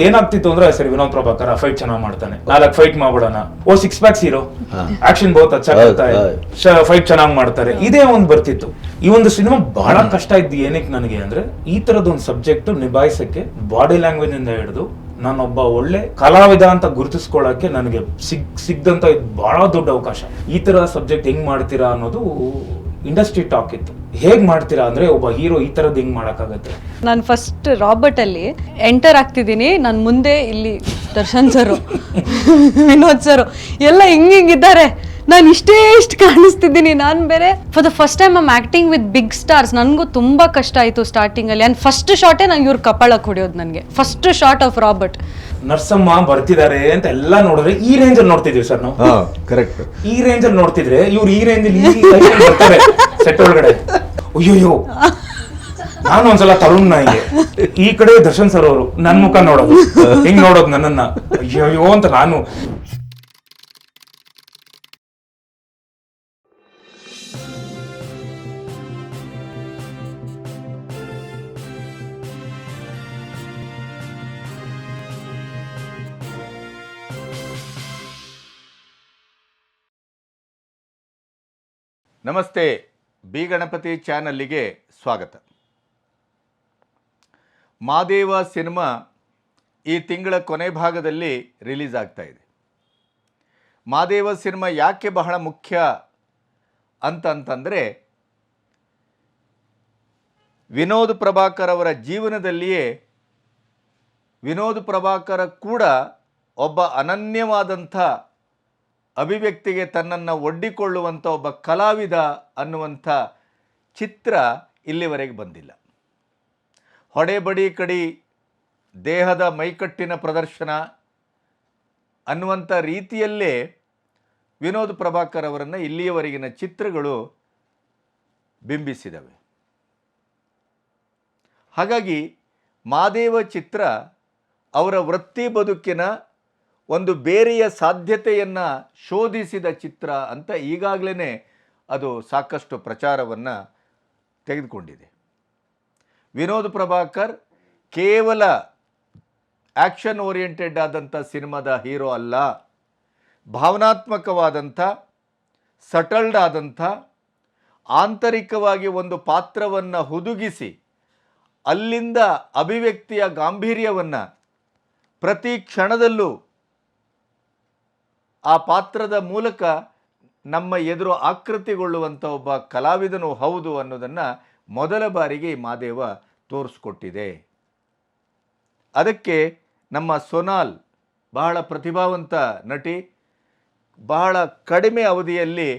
ಏನಾಗ್ತಿತ್ತು ಅಂದ್ರೆ ಸರಿ ವಿನೋದ್ ಪ್ರಭಾಕರ್ ಫೈಟ್ ಚೆನ್ನಾಗಿ ಮಾಡ್ತಾನೆ, 4 ಫೈಟ್ ಮಾಡ್ಬಿಡೋಣ, 6 ಪ್ಯಾಕ್ಸ್ ಹೀರೋ, ಆಕ್ಷನ್ ಬಹುತ್ ಅಚ್ಚಾ करता है, ಫೈಟ್ ಚೆನ್ನಾಗಿ ಮಾಡ್ತಾರೆ, ಇದೇ ಒಂದು ಬರ್ತಿತ್ತು. ಈ ಒಂದು ಸಿನಿಮಾ ಬಹಳ ಕಷ್ಟ ಇದ್ದು ಏನಕ್ಕೆ ನನಗೆ ಅಂದ್ರೆ ಈ ತರದ ಒಂದು ಸಬ್ಜೆಕ್ಟ್ ನಿಭಾಯಿಸಕ್ಕೆ ಬಾಡಿ ಲ್ಯಾಂಗ್ವೇಜ್ ಇಂದ ಹಿಡಿದು ನಾನೊಬ್ಬ ಒಳ್ಳೆ ಕಲಾವಿದ ಅಂತ ಗುರುತಿಸ್ಕೊಳ್ಳಕ್ಕೆ ನನಗೆ ಸಿಗ್ದಂತ ಇದು ಬಹಳ ದೊಡ್ಡ ಅವಕಾಶ. ಈ ತರ ಸಬ್ಜೆಕ್ಟ್ ಹೆಂಗ್ ಮಾಡ್ತೀರಾ ಅನ್ನೋದು ಇಂಡಸ್ಟ್ರಿ ಟಾಕ್ ಇತ್ತು. ಹೇಗ್ ಮಾಡ್ತೀರಾ ಅಂದ್ರೆ ಒಬ್ಬ ಹೀರೋ ಈ ತರದ್ ಹೆಂಗ್ ಮಾಡಕ್ಕಾಗತ್ತೆ. ನಾನು ಫಸ್ಟ್ ರಾಬರ್ಟ್ ಅಲ್ಲಿ ಎಂಟರ್ ಆಗ್ತಿದ್ದೀನಿ, ನಾನು ಮುಂದೆ ಇಲ್ಲಿ ದರ್ಶನ್ ಸರು ವಿನೋದ್ ಸರು ಎಲ್ಲ ಹಿಂಗಿದ್ದಾರೆ, ನಾನು ಇಷ್ಟು ಕಾಣಿಸ್ತಿದ್ದೀನಿ. ನಾನು ಬೇರೆ for the first time I'm acting with big stars. ನನಗೂ ತುಂಬಾ ಕಷ್ಟ ಆಯಿತು ಸ್ಟಾರ್ಟಿಂಗ್ ಅಲ್ಲಿ. ಅಂಡ್ ಫಸ್ಟ್ ಶಾಟೇ ನಂಗೆ ಇವ್ರ ಕಪಾಳಕ್ಕೆ ಹೊಡೆಯೋದು. ನನಗೆ ಫಸ್ಟ್ ಶಾಟ್ ಆಫ್ ರಾಬರ್ಟ್ ನರ್ಸಮ್ಮ ಬರ್ತಿದ್ದಾರೆ ಅಂತ ಎಲ್ಲ ನೋಡಿದ್ರೆ ಈ ರೇಂಜ್ ಅಲ್ಲಿ ನೋಡ್ತಿದ್ವಿ ಸರ್ ನಾವು. ಕರೆಕ್ಟ್. ಈ ರೇಂಜ್ ಅಲ್ಲಿ ನೋಡ್ತಿದ್ರೆ ಇವ್ರು ಈ ರೇಂಜ್ ಅಲ್ಲಿ ಬರ್ತಾರೆ ಸೆಟ್ ಒಳಗಡೆ. ಅಯ್ಯೋಯ್ಯೋ, ನಾನು ಒಂದ್ಸಲ ತರುಣ್ ಹಿಂಗೆ ಈ ಕಡೆ ದರ್ಶನ್ ಸರ್ ಅವರು ನನ್ ಮುಖ ನೋಡೋದು, ಹಿಂಗ್ ನೋಡೋದು ನನ್ನನ್ನ, ಅಯ್ಯೋಯ್ಯೋ ಅಂತ ನಾನು. ನಮಸ್ತೆ, ಬಿ ಗಣಪತಿ ಚಾನಲ್ಲಿಗೆ ಸ್ವಾಗತ. ಮಾದೇವ ಸಿನಿಮಾ ಈ ತಿಂಗಳ ಕೊನೆ ಭಾಗದಲ್ಲಿ ರಿಲೀಸ್ ಆಗ್ತಾ ಇದೆ. ಮಾದೇವ ಸಿನಿಮಾ ಯಾಕೆ ಬಹಳ ಮುಖ್ಯ ಅಂತಂದರೆ ವಿನೋದ್ ಪ್ರಭಾಕರ್ ಅವರ ಜೀವನದಲ್ಲಿಯೇ ವಿನೋದ್ ಪ್ರಭಾಕರ್ ಕೂಡ ಒಬ್ಬ ಅನನ್ಯವಾದಂಥ ಅಭಿವ್ಯಕ್ತಿಗೆ ತನ್ನನ್ನು ಒಡ್ಡಿಕೊಳ್ಳುವಂಥ ಒಬ್ಬ ಕಲಾವಿದ ಅನ್ನುವಂಥ ಚಿತ್ರ ಇಲ್ಲಿವರೆಗೆ ಬಂದಿಲ್ಲ. ಹೊಡೆಬಡಿ ಕಡಿ, ದೇಹದ ಮೈಕಟ್ಟಿನ ಪ್ರದರ್ಶನ ಅನ್ನುವಂಥ ರೀತಿಯಲ್ಲೇ ವಿನೋದ್ ಪ್ರಭಾಕರ್ ಅವರನ್ನು ಇಲ್ಲಿಯವರೆಗಿನ ಚಿತ್ರಗಳು ಬಿಂಬಿಸಿದವೆ. ಹಾಗಾಗಿ ಮಾದೇವ ಚಿತ್ರ ಅವರ ವೃತ್ತಿ ಬದುಕಿನ ಒಂದು ಬೇರೆಯ ಸಾಧ್ಯತೆಯನ್ನು ಶೋಧಿಸಿದ ಚಿತ್ರ ಅಂತ ಈಗಾಗಲೇ ಅದು ಸಾಕಷ್ಟು ಪ್ರಚಾರವನ್ನು ತೆಗೆದುಕೊಂಡಿದೆ. ವಿನೋದ್ ಪ್ರಭಾಕರ್ ಕೇವಲ ಆ್ಯಕ್ಷನ್ ಓರಿಯೆಂಟೆಡ್ ಆದಂಥ ಸಿನಿಮಾದ ಹೀರೋ ಅಲ್ಲ, ಭಾವನಾತ್ಮಕವಾದಂಥ, ಸಟಲ್ಡ್ ಆದಂಥ, ಆಂತರಿಕವಾಗಿ ಒಂದು ಪಾತ್ರವನ್ನು ಹುದುಗಿಸಿ ಅಲ್ಲಿಂದ ಅಭಿವ್ಯಕ್ತಿಯ ಗಾಂಭೀರ್ಯವನ್ನು ಪ್ರತಿ ಕ್ಷಣದಲ್ಲೂ ಆ ಪಾತ್ರದ ಮೂಲಕ ನಮ್ಮ ಎದುರು ಆಕೃತಿಗೊಳ್ಳುವಂಥ ಒಬ್ಬ ಕಲಾವಿದನು ಹೌದು ಅನ್ನೋದನ್ನು ಮೊದಲ ಬಾರಿಗೆ ಈ ಮಾದೇವ ತೋರಿಸ್ಕೊಟ್ಟಿದೆ. ಅದಕ್ಕೆ ನಮ್ಮ ಸೋನಾಲ್ ಬಹಳ ಪ್ರತಿಭಾವಂತ ನಟಿ, ಬಹಳ ಕಡಿಮೆ ಅವಧಿಯಲ್ಲಿ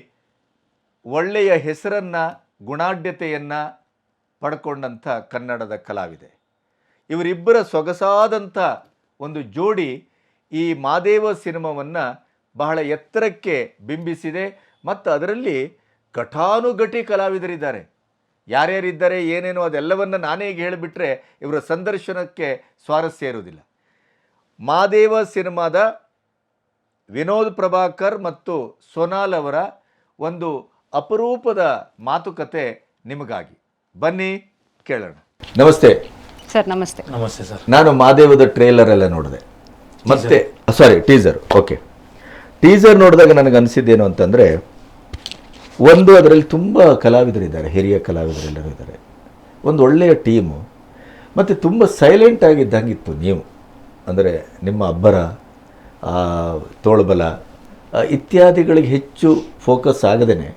ಒಳ್ಳೆಯ ಹೆಸರನ್ನು, ಗುಣಾಢ್ಯತೆಯನ್ನು ಪಡ್ಕೊಂಡಂಥ ಕನ್ನಡದ ಕಲಾವಿದೆ. ಇವರಿಬ್ಬರ ಸೊಗಸಾದಂಥ ಒಂದು ಜೋಡಿ ಈ ಮಾದೇವ ಸಿನಿಮಾವನ್ನು ಬಹಳ ಎತ್ತರಕ್ಕೆ ಬಿಂಬಿಸಿದೆ. ಮತ್ತು ಅದರಲ್ಲಿ ಘಟಾನುಘಟಿ ಕಲಾವಿದರಿದ್ದಾರೆ. ಯಾರ್ಯಾರಿದ್ದಾರೆ ಏನೇನೋ ಅದೆಲ್ಲವನ್ನು ನಾನೇ ಈಗ ಹೇಳಿಬಿಟ್ರೆ ಇವರ ಸಂದರ್ಶನಕ್ಕೆ ಸ್ವಾರಸ್ಯ ಇರುವುದಿಲ್ಲ. ಮಾದೇವ ಸಿನಿಮಾದ ವಿನೋದ್ ಪ್ರಭಾಕರ್ ಮತ್ತು ಸೋನಾಲ್ ಅವರ ಒಂದು ಅಪರೂಪದ ಮಾತುಕತೆ ನಿಮಗಾಗಿ. ಬನ್ನಿ ಕೇಳೋಣ. ನಮಸ್ತೆ ಸರ್. ನಮಸ್ತೆ. ನಮಸ್ತೆ ಸರ್. ನಾನು ಮಾದೇವದ ಟ್ರೇಲರ್ ಎಲ್ಲ ನೋಡಿದೆ, ಮತ್ತೆ ಟೀಸರ್. ಓಕೆ, ಟೀಸರ್ ನೋಡಿದಾಗ ನನಗೆ ಅನಿಸಿದ್ದೇನು ಅಂತಂದರೆ, ಒಂದು ಅದರಲ್ಲಿ ತುಂಬ ಕಲಾವಿದರಿದ್ದಾರೆ, ಹಿರಿಯ ಕಲಾವಿದರೆಲ್ಲರೂ ಇದ್ದಾರೆ, ಒಂದು ಒಳ್ಳೆಯ ಟೀಮು, ಮತ್ತು ತುಂಬ ಸೈಲೆಂಟ್ ಆಗಿದ್ದಂಗಿತ್ತು ನೀವು. ಅಂದರೆ ನಿಮ್ಮ ಅಬ್ಬರ, ತೋಳ್ಬಲ ಇತ್ಯಾದಿಗಳಿಗೆ ಹೆಚ್ಚು ಫೋಕಸ್ ಆಗದೇ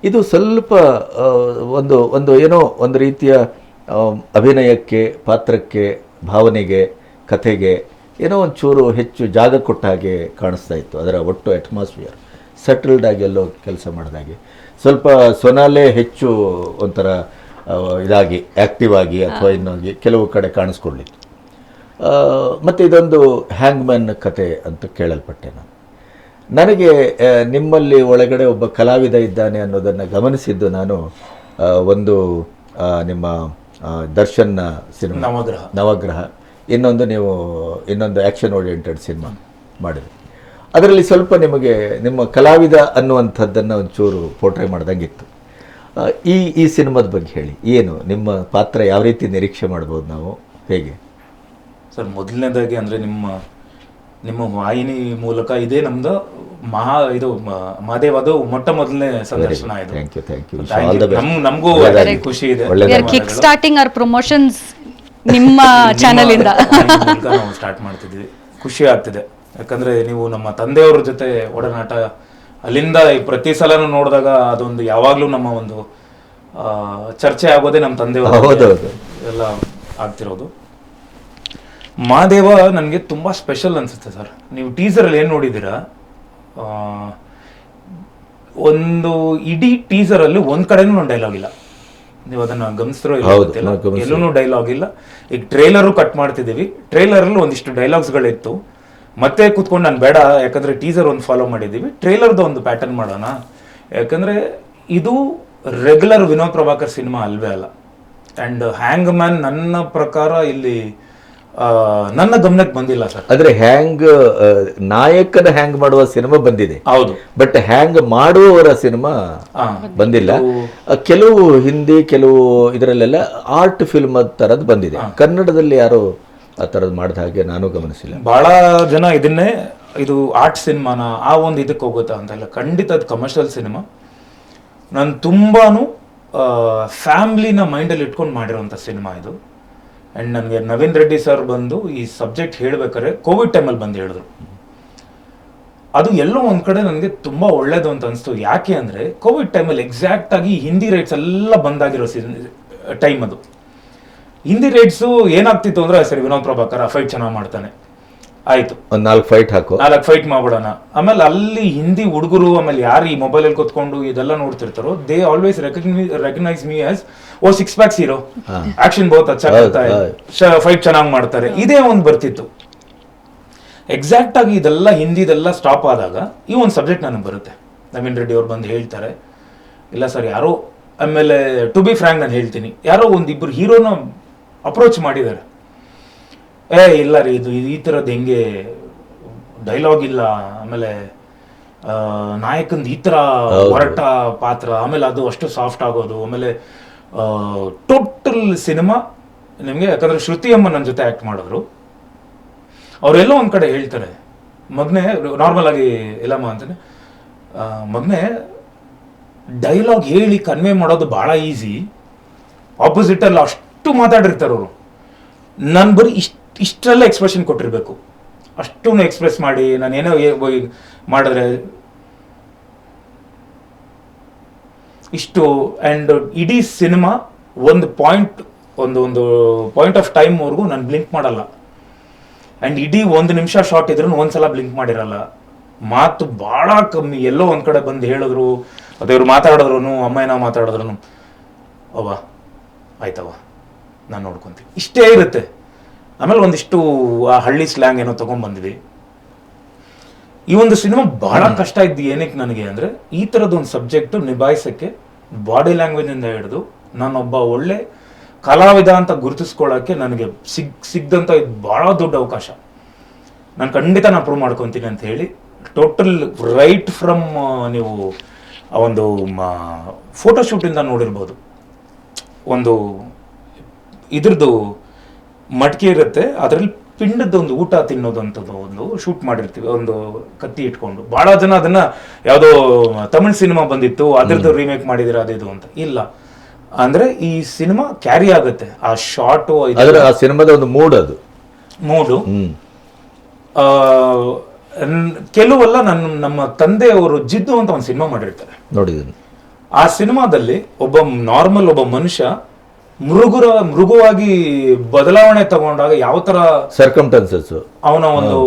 ಇದು ಸ್ವಲ್ಪ ಒಂದು ಏನೋ ಒಂದು ರೀತಿಯ ಅಭಿನಯಕ್ಕೆ, ಪಾತ್ರಕ್ಕೆ, ಭಾವನೆಗೆ, ಕಥೆಗೆ ಏನೋ ಒಂಚೂರು ಹೆಚ್ಚು ಜಾಗ ಕೊಟ್ಟ ಹಾಗೆ ಕಾಣಿಸ್ತಾ ಇತ್ತು. ಅದರ ಒಟ್ಟು ಅಟ್ಮಾಸ್ಫಿಯರ್ ಸೆಟಲ್ಡ್ ಆಗಿ ಎಲ್ಲೋ ಕೆಲಸ ಮಾಡಿದಾಗೆ. ಸ್ವಲ್ಪ ಸೊನಾಲೇ ಹೆಚ್ಚು ಒಂಥರ ಇದಾಗಿ ಆ್ಯಕ್ಟಿವ್ ಆಗಿ ಅಥವಾ ಇನ್ನೊಂದು ಕೆಲವು ಕಡೆ ಕಾಣಿಸ್ಕೊಳ್ಳಿತ್ತು. ಮತ್ತು ಇದೊಂದು ಹ್ಯಾಂಗ್ಮ್ಯಾನ್ ಕತೆ ಅಂತ ಕೇಳಲ್ಪಟ್ಟೆ ನಾನು. ನನಗೆ ನಿಮ್ಮಲ್ಲಿ ಒಳಗಡೆ ಒಬ್ಬ ಕಲಾವಿದ ಇದ್ದಾನೆ ಅನ್ನೋದನ್ನು ಗಮನಿಸಿದ್ದು ನಾನು ಒಂದು ನಿಮ್ಮ ದರ್ಶನ್ನ ಸಿನಿಮಾ ನವಗ್ರಹ, ಇನ್ನೊಂದು ಆ್ಯಕ್ಷನ್ ಓರಿಯೆಂಟೆಡ್ ಸಿನಿಮಾ ಮಾಡಿದೆ. ಅದರಲ್ಲಿ ಸ್ವಲ್ಪ ನಿಮಗೆ ನಿಮ್ಮ ಕಲಾವಿದ ಅನ್ನುವಂಥದ್ದನ್ನು ಒಂಚೂರು ಪೋರ್ಟ್ರೇ ಮಾಡ್ದಂಗಿತ್ತು. ಈ ಸಿನಿಮಾದ ಬಗ್ಗೆ ಹೇಳಿ, ಏನು ನಿಮ್ಮ ಪಾತ್ರ, ಯಾವ ರೀತಿ ನಿರೀಕ್ಷೆ ಮಾಡ್ಬೋದು ನಾವು, ಹೇಗೆ? ಸರ್ ಮೊದಲನೇದಾಗಿ ಅಂದರೆ ನಿಮ್ಮ ವಾಹಿನಿ ಮೂಲಕ ಇದೇ ನಮ್ದು ಮಹಾದೇವದು ಮೊಟ್ಟ ಮೊದಲನೇ ಸಂದರ್ಶನ ಇದು. Thank you. ನಮಗೂ ಖುಷಿ ಇದೆ. ಕಿಕ್ ಸ್ಟಾರ್ಟಿಂಗ್ ಆರ್ ಪ್ರಮೋಷನ್ಸ್ ನಿಮ್ಮ ಚಾನೆಲ್ ಇಂದ ನಾವು ಸ್ಟಾರ್ಟ್ ಮಾಡ್ತಿದ್ವಿ. ಖುಷಿ ಆಗ್ತಿದೆ, ಯಾಕಂದ್ರೆ ನೀವು ನಮ್ಮ ತಂದೆಯವ್ರ ಜೊತೆ ಒಡನಾಟ ಅಲ್ಲಿಂದ ಪ್ರತಿ ಸಲನೂ ನೋಡಿದಾಗ ಅದೊಂದು ಯಾವಾಗ್ಲೂ ನಮ್ಮ ಒಂದು ಚರ್ಚೆ ಆಗೋದೇ ನಮ್ಮ ತಂದೆಯವರು ಎಲ್ಲ ಆಗ್ತಿರೋದು. ಮಹಾದೇವ ನನಗೆ ತುಂಬಾ ಸ್ಪೆಷಲ್ ಅನ್ಸುತ್ತೆ ಸರ್. ನೀವು ಟೀಸರ್ ಅಲ್ಲಿ ಏನ್ ನೋಡಿದ್ದೀರಾ, ಒಂದು ಇಡೀ ಟೀಸರ್ ಅಲ್ಲಿ ಒಂದ್ ಕಡೆನೂ ಒಂದು ಡೈಲಾಗ್ ಇಲ್ಲ. ನೀವು ಅದನ್ನ ಗಮನಿಸಿರೋ ಎಲ್ಲೂ ಡೈಲಾಗ್ ಇಲ್ಲ. ಈಗ ಟ್ರೇಲರು ಕಟ್ ಮಾಡ್ತಿದ್ದೀವಿ, ಟ್ರೇಲರ್ ಅಲ್ಲಿ ಒಂದಿಷ್ಟು ಡೈಲಾಗ್ಸ್ಗಳಿತ್ತು. ಮತ್ತೆ ಕೂತ್ಕೊಂಡು ನಾನು ಬೇಡ, ಯಾಕಂದ್ರೆ ಟೀಸರ್ ಒಂದು ಫಾಲೋ ಮಾಡಿದ್ದೀವಿ, ಟ್ರೇಲರ್ದು ಒಂದು ಪ್ಯಾಟರ್ನ್ ಮಾಡೋಣ. ಯಾಕಂದ್ರೆ ಇದು ರೆಗ್ಯುಲರ್ ವಿನೋದ್ ಪ್ರಭಾಕರ್ ಸಿನಿಮಾ ಅಲ್ವೇ ಅಲ್ಲ. ಅಂಡ್ ಹ್ಯಾಂಗ್ ಮ್ಯಾನ್ ನನ್ನ ಪ್ರಕಾರ ಇಲ್ಲಿ ನನ್ನ ಗಮನಕ್ಕೆ ಬಂದಿಲ್ಲ ಸರ್. ಆದ್ರೆ ನಾಯಕನ ಹ್ಯಾಂಗ್ ಮಾಡುವ ಸಿನಿಮಾ ಬಂದಿದೆ, ಹೌದು, ಬಟ್ ಹ್ಯಾಂಗ್ ಮಾಡುವವರ ಸಿನಿಮಾ ಬಂದಿಲ್ಲ. ಕೆಲವು ಹಿಂದಿ, ಕೆಲವು ಇದರಲ್ಲೆಲ್ಲ ಆರ್ಟ್ ಫಿಲ್ಮ್ ತರದ್ ಬಂದಿದೆ. ಕನ್ನಡದಲ್ಲಿ ಯಾರು ಆ ತರದ್ ಮಾಡಿದ ಹಾಗೆ ನಾನು ಗಮನಿಸಿಲ್ಲ. ಬಹಳ ಜನ ಇದನ್ನೇ ಇದು ಆರ್ಟ್ ಸಿನಿಮಾನ ಆ ಒಂದು ಇದಕ್ಕೆ ಹೋಗುತ್ತಾ ಅಂತ ಇಲ್ಲ. ಖಂಡಿತ ಅದು ಕಮರ್ಷಿಯಲ್ ಸಿನಿಮಾ. ನಾನು ತುಂಬಾನು ಫ್ಯಾಮಿಲಿನ ಮೈಂಡಲ್ಲಿ ಇಟ್ಕೊಂಡು ಮಾಡಿರೋಂಥ ಸಿನಿಮಾ ಇದು. ಆ್ಯಂಡ್ ನನಗೆ ನವೀನ್ ರೆಡ್ಡಿ ಸರ್ ಬಂದು ಈ ಸಬ್ಜೆಕ್ಟ್ ಹೇಳ್ಬೇಕಾದ್ರೆ ಕೋವಿಡ್ ಟೈಮಲ್ಲಿ ಬಂದು ಹೇಳಿದ್ರು. ಅದು ಎಲ್ಲೋ ಒಂದು ಕಡೆ ನನಗೆ ತುಂಬ ಒಳ್ಳೇದು ಅಂತ ಅನಿಸ್ತು. ಯಾಕೆ ಅಂದರೆ ಕೋವಿಡ್ ಟೈಮಲ್ಲಿ ಎಕ್ಸಾಕ್ಟ್ ಆಗಿ ಹಿಂದಿ ರೈಟ್ಸ್ ಎಲ್ಲ ಬಂದಾಗಿರೋ ಟೈಮ್ ಅದು. ಹಿಂದಿ ರೈಟ್ಸು ಏನಾಗ್ತಿತ್ತು ಅಂದರೆ, ಸರಿ ವಿನೋದ್ ಪ್ರಭಾಕರ್ ಫೈಟ್ ಚೆನ್ನಾಗಿ ಮಾಡ್ತಾನೆ, ಆಯಿತು ಒಂದು 4 ಫೈಟ್ ಹಾಕು, 4 ಫೈಟ್ ಮಾಡ್ಬಿಡೋಣ. ಆಮೇಲೆ ಅಲ್ಲಿ ಹಿಂದಿ ಹುಡುಗರು ಆಮೇಲೆ ಯಾರು ಈ ಮೊಬೈಲಲ್ಲಿ ಕೂತ್ಕೊಂಡು ಇದೆಲ್ಲ ನೋಡ್ತಿರ್ತಾರೋ, they always recognise me as ಓ 6 ಪ್ಯಾಕ್ಸ್ ಹೀರೋ, ಆಕ್ಷನ್ ಬಹುತ್ ಅಚ್ಚಾ ಕರ್ತಾ ಹೈ, ಫೈಟ್ ಚೆನ್ನಾಗಿ ಮಾಡ್ತಾರೆ, ಇದೇ ಒಂದು ಬರ್ತಿತ್ತು. ಎಕ್ಸಾಕ್ಟ್ ಆಗಿ ಇದೆಲ್ಲ ಹಿಂದಿದೆಲ್ಲ ಸ್ಟಾಪ್ ಆದಾಗ ಈ ಒಂದು ಸಬ್ಜೆಕ್ಟ್ ನನಗೆ ಬರುತ್ತೆ. ನವೀನ್ ರೆಡ್ಡಿ ಅವ್ರು ಬಂದು ಹೇಳ್ತಾರೆ, ಇಲ್ಲ ಸರ್ ಯಾರೋ, ಆಮೇಲೆ ಟು ಬಿ ಫ್ರ್ಯಾಂಕ್ ನಾನು ಹೇಳ್ತೀನಿ, ಯಾರೋ ಒಂದಿಬ್ಬರು ಹೀರೋನ ಅಪ್ರೋಚ್ ಮಾಡಿದ್ದಾರೆ. ಇಲ್ಲ ರೀ, ಇದು ಈ ಥರದ್ದು ಹೆಂಗೆ ಡೈಲಾಗ್ ಇಲ್ಲ, ಆಮೇಲೆ ನಾಯಕಂದು ಈ ಥರ ಹೊರಟ ಪಾತ್ರ, ಆಮೇಲೆ ಅದು ಅಷ್ಟು ಸಾಫ್ಟ್ ಆಗೋದು, ಆಮೇಲೆ ಟೋಟಲ್ ಸಿನಿಮಾ ನಿಮಗೆ, ಯಾಕಂದ್ರೆ ಶ್ರುತಿ ಅಮ್ಮ ನನ್ನ ಜೊತೆ ಆ್ಯಕ್ಟ್ ಮಾಡಿದ್ರು. ಅವರೆಲ್ಲೋ ಒಂದು ಕಡೆ ಹೇಳ್ತಾರೆ, ಮಗನೇ ನಾರ್ಮಲ್ ಆಗಿ ಎಲ್ಲಮ್ಮ ಅಂತಾನೆ, ಮಗನೇ ಡೈಲಾಗ್ ಹೇಳಿ ಕನ್ವೆ ಮಾಡೋದು ಭಾಳ ಈಸಿ, ಆಪೋಸಿಟಲ್ಲಿ ಅಷ್ಟು ಮಾತಾಡಿರ್ತಾರೆ ಅವರು, ನಾನು ಬರೀ ಇಷ್ಟೆಲ್ಲ ಎಕ್ಸ್ಪ್ರೆಷನ್ ಕೊಟ್ಟಿರ್ಬೇಕು, ಅಷ್ಟೂ ಎಕ್ಸ್ಪ್ರೆಸ್ ಮಾಡಿ ನಾನು ಏನೋ ಮಾಡಿದ್ರೆ ಇಷ್ಟು. ಆ್ಯಂಡ್ ಇಡೀ ಸಿನಿಮಾ ಒಂದು ಪಾಯಿಂಟ್ ಆಫ್ ಟೈಮ್ವರೆಗೂ ನಾನು ಬ್ಲಿಂಕ್ ಮಾಡಲ್ಲ. ಆ್ಯಂಡ್ ಇಡೀ 1 ನಿಮಿಷ ಶಾರ್ಟ್ ಇದ್ರೂ ಒಂದ್ಸಲ ಬ್ಲಿಂಕ್ ಮಾಡಿರಲ್ಲ. ಮಾತು ಭಾಳ ಕಮ್ಮಿ. ಎಲ್ಲೋ ಒಂದು ಕಡೆ ಬಂದು ಹೇಳಿದ್ರು, ಅದೇವ್ರು ಮಾತಾಡಿದ್ರು, ಅಮ್ಮಯ್ಯನ ಮಾತಾಡಿದ್ರು, ಅವ್ವ ಆಯ್ತವ ನಾನು ನೋಡ್ಕೊತೀನಿ, ಇಷ್ಟೇ ಇರುತ್ತೆ. ಆಮೇಲೆ ಒಂದಿಷ್ಟು ಆ ಹಳ್ಳಿ ಸ್ಲ್ಯಾಂಗ್ ಏನೋ ತೊಗೊಂಡ್ಬಂದ್ವಿ. ಈ ಒಂದು ಸಿನಿಮಾ ಬಹಳ ಕಷ್ಟ ಇದ್ದು ಏನಕ್ಕೆ ನನಗೆ ಅಂದರೆ, ಈ ಥರದ್ದು ಒಂದು ಸಬ್ಜೆಕ್ಟು ನಿಭಾಯಿಸೋಕ್ಕೆ ಬಾಡಿ ಲ್ಯಾಂಗ್ವೇಜಿಂದ ಹಿಡಿದು ನಾನೊಬ್ಬ ಒಳ್ಳೆ ಕಲಾವಿದ ಅಂತ ಗುರುತಿಸ್ಕೊಳ್ಳೋಕ್ಕೆ ನನಗೆ ಸಿಗ್ದಂಥ ಇದು ಭಾಳ ದೊಡ್ಡ ಅವಕಾಶ. ನಾನು ಖಂಡಿತ ನಾನು ಪ್ರೂವ್ ಮಾಡ್ಕೊತೀನಿ ಅಂತ ಹೇಳಿ, ಟೋಟಲ್ ರೈಟ್ ಫ್ರಮ್ ನೀವು ಆ ಒಂದು ಫೋಟೋಶೂಟಿಂದ ನೋಡಿರ್ಬೋದು, ಒಂದು ಇದ್ರದ್ದು ಮಡಿಕೆ ಇರುತ್ತೆ, ಅದರಲ್ಲಿ ಪಿಂಡದ ಒಂದು ಊಟ ತಿನ್ನೋದಂಥದ್ದು ಒಂದು ಶೂಟ್ ಮಾಡಿರ್ತೀವಿ, ಒಂದು ಕತ್ತಿ ಇಟ್ಕೊಂಡು. ಭಾಳ ಜನ ಅದನ್ನ ಯಾವುದೋ ತಮಿಳ್ ಸಿನಿಮಾ ಬಂದಿತ್ತು ಅದ್ರದ್ದು ರೀಮೇಕ್ ಮಾಡಿದಿರ ಅದಿದು ಅಂತ. ಇಲ್ಲ, ಅಂದ್ರೆ ಈ ಸಿನಿಮಾ ಕ್ಯಾರಿ ಆಗುತ್ತೆ ಆ ಶಾರ್ಟು, ಆ ಸಿನಿಮಾದ ಒಂದು ಮೂಡು. ಕೆಲವೆಲ್ಲ ನಮ್ಮ ತಂದೆಯವರು ಜಿದ್ದು ಅಂತ ಒಂದು ಸಿನಿಮಾ ಮಾಡಿರ್ತಾರೆ, ನೋಡಿದ್ದೀನಿ. ಆ ಸಿನಿಮಾದಲ್ಲಿ ಒಬ್ಬ ಮನುಷ್ಯ ಮೃಗುವಾಗಿ ಬದಲಾವಣೆ ತಗೊಂಡಾಗ ಯಾವ ತರ ಸರ್ಕಮ್ಸ್ಟಾನ್ಸಸ್ ಅವನ ಒಂದು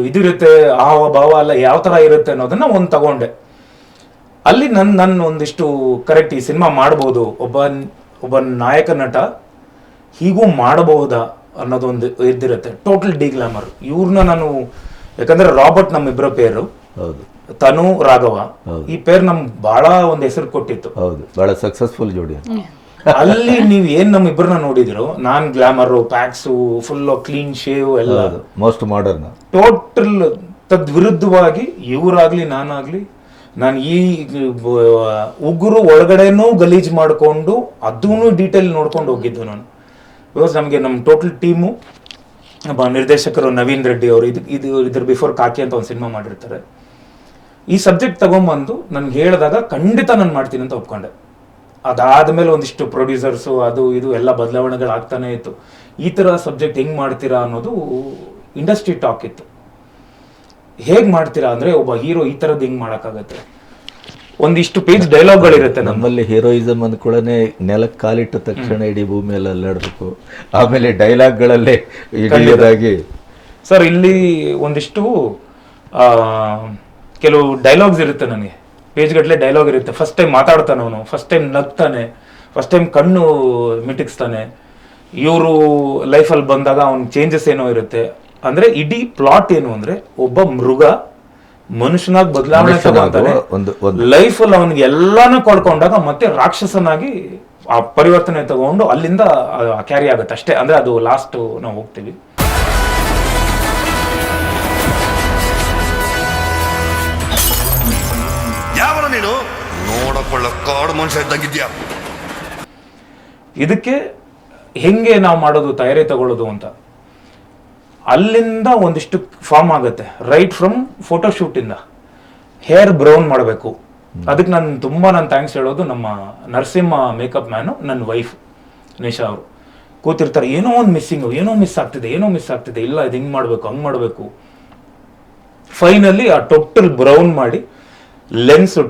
ಇದಿರುತ್ತೆ, ಹಾವ ಭಾವ ಎಲ್ಲ ಯಾವ ತರ ಇರುತ್ತೆ ಅನ್ನೋದನ್ನ ಒಂದು ತಗೊಂಡೆ. ಅಲ್ಲಿ ನನ್ನ ಒಂದಿಷ್ಟು ಕರೆಕ್ಟ್, ಈ ಸಿನಿಮಾ ಮಾಡ್ಬೋದು, ಒಬ್ಬ ನಾಯಕ ನಟ ಹೀಗೂ ಮಾಡಬಹುದಾ ಅನ್ನೋದೊಂದು ಇದ್ದಿರುತ್ತೆ. ಟೋಟಲ್ ಡಿಗ್ಲಾಮರ್ ಇವ್ರನ್ನ ನಾನು, ಯಾಕಂದ್ರೆ ರಾಬರ್ಟ್ ನಮ್ಮಿಬ್ಬರ ಪೇರು, ತನು ರಾಘವ, ಈ ಪೇರ್ ನಮ್ ಬಹಳ ಒಂದು ಹೆಸರು ಕೊಟ್ಟಿತ್ತು. ಹೌದು, ಬಹಳ ಸಕ್ಸಸ್ಫುಲ್ ಜೋಡಿ. ಅಲ್ಲಿ ನೀವ್ ಏನ್ ನಮ್ಮಿಬ್ಬರನ್ನ ನೋಡಿದಿರೋ, ನಾನ್ glamour, packs, full clean shave ಎಲ್ಲ ಮೋಸ್ಟ್ ಮಾಡರ್ನ್, ಟೋಟಲ್ ತದ್ವಿರುದ್ಧವಾಗಿ ಇವರಾಗ್ಲಿ ನಾನಾಗ್ಲಿ, ನಾನು ಈ ಉಗುರು ಒಳಗಡೆನೂ ಗಲೀಜ್ ಮಾಡ್ಕೊಂಡು ಅದೂ ಡೀಟೇಲ್ ನೋಡ್ಕೊಂಡು ಹೋಗಿದ್ದು ನಾನು. ಬಿಕಾಸ್ ನಮಗೆ ನಮ್ಮ ಟೋಟಲ್ ಟೀಮು ನಿರ್ದೇಶಕರು ನವೀನ್ ರೆಡ್ಡಿ ಅವರು ಇದ್ರ ಬಿಫೋರ್ ಕಾಕಿ ಅಂತ ಒಂದು ಸಿನಿಮಾ ಮಾಡಿರ್ತಾರೆ. ಈ ಸಬ್ಜೆಕ್ಟ್ ತಗೊಂಬಂದು ನನ್ಗೆ ಹೇಳಿದಾಗ ಖಂಡಿತ ನಾನು ಮಾಡ್ತೀನಿ ಅಂತ ಒಪ್ಕೊಂಡೆ. ಅದಾದ್ಮೇಲೆ ಒಂದಿಷ್ಟು ಪ್ರೊಡ್ಯೂಸರ್ಸು ಅದು ಇದು ಎಲ್ಲ ಬದಲಾವಣೆಗಳಾಗ್ತಾನೆ ಇತ್ತು. ಈ ಥರ ಸಬ್ಜೆಕ್ಟ್ ಹೆಂಗೆ ಮಾಡ್ತೀರಾ ಅನ್ನೋದು ಇಂಡಸ್ಟ್ರಿ ಟಾಕ್ ಇತ್ತು. ಹೇಗೆ ಮಾಡ್ತೀರಾ ಅಂದರೆ ಒಬ್ಬ ಹೀರೋ ಈ ಥರದ್ದು ಹೆಂಗೆ ಮಾಡೋಕ್ಕಾಗತ್ತೆ, ಒಂದಿಷ್ಟು ಪೇಜ್ ಡೈಲಾಗ್ಗಳಿರುತ್ತೆ ನಮ್ಮಲ್ಲಿ ಹೀರೋಯಿಸಮ್ ಅಂದ್ಕೊಳ್ಳೆ ನೆಲಕ್ಕೆ ಕಾಲಿಟ್ಟ ತಕ್ಷಣ ಇಡೀ ಭೂಮಿಯಲ್ಲಿ ಅಲ್ಲಾಡಬೇಕು, ಆಮೇಲೆ ಡೈಲಾಗ್ಗಳಲ್ಲೇ ಇಡೀದಾಗಿ. ಸರ್ ಇಲ್ಲಿ ಒಂದಿಷ್ಟು ಕೆಲವು ಡೈಲಾಗ್ಸ್ ಇರುತ್ತೆ, ನನಗೆ ಪೇಜ್ಗಟ್ಟಲೆ ಡೈಲಾಗ್ ಇರುತ್ತೆ. ಫಸ್ಟ್ ಟೈಮ್ ಮಾತಾಡ್ತಾನೆ ಅವನು, ಫಸ್ಟ್ ಟೈಮ್ ನಗ್ತಾನೆ, ಫಸ್ಟ್ ಟೈಮ್ ಕಣ್ಣು ಮಿಟಿಕ್ಸ್ತಾನೆ. ಇವರು ಲೈಫಲ್ಲಿ ಬಂದಾಗ ಅವ್ನ ಚೇಂಜಸ್ ಏನೋ ಇರುತ್ತೆ. ಅಂದ್ರೆ ಇಡೀ ಪ್ಲಾಟ್ ಏನು ಅಂದ್ರೆ ಒಬ್ಬ ಮೃಗ ಮನುಷ್ಯನಾಗಿ ಬದಲಾವಣೆ ತಗೊಂತಾನೆ, ಲೈಫಲ್ಲಿ ಅವನಿಗೆ ಎಲ್ಲಾನು ಕಳ್ಕೊಂಡಾಗ ಮತ್ತೆ ರಾಕ್ಷಸನಾಗಿ ಆ ಪರಿವರ್ತನೆ ತಗೊಂಡು ಅಲ್ಲಿಂದ ಕ್ಯಾರಿ ಆಗುತ್ತೆ ಅಷ್ಟೇ. ಅಂದ್ರೆ ಅದು ಲಾಸ್ಟ್ ನಾವು ಹೋಗ್ತೀವಿ. ಯಾವನ ನೀನು ನೋಡಕೊಳ್ಳ ಕಾಡು ಮನುಷ್ಯ ಇದ್ದಂಗಿದ್ಯಾ. ಇದಕ್ಕೆ ಹೆಂಗೆ ನಾವು ಮಾಡೋದು, ತಯಾರಿ ತಗೊಳ್ಳೋದು ಅಂತ ಅಲ್ಲಿಂದ ಒಂದಿಷ್ಟು ಫಾರ್ಮ್ ಆಗುತ್ತೆ. ರೈಟ್ ಫ್ರಮ್ ಫೋಟೋಶೂಟ್ ಇಂದ ಹೇರ್ ಬ್ರೌನ್ ಮಾಡಬೇಕು. ಅದಕ್ಕೆ ನಾನು ಥ್ಯಾಂಕ್ಸ್ ಹೇಳೋದು ನಮ್ಮ ನರಸಿಂಹ ಮೇಕಪ್ ಮ್ಯಾನು, ನನ್ನ ವೈಫ್ ನಿಶಾ ಅವರು ಕೂತಿರ್ತಾರೆ. ಏನೋ ಒಂದು ಮಿಸ್ಸಿಂಗು, ಏನೋ ಮಿಸ್ ಆಗ್ತಿದೆ, ಇಲ್ಲ ಇದು ಹಿಂಗೆ ಮಾಡಬೇಕು, ಹಂಗೆ ಮಾಡಬೇಕು. ಫೈನಲಿ ಆ ಟೋಟಲ್ ಬ್ರೌನ್ ಮಾಡಿ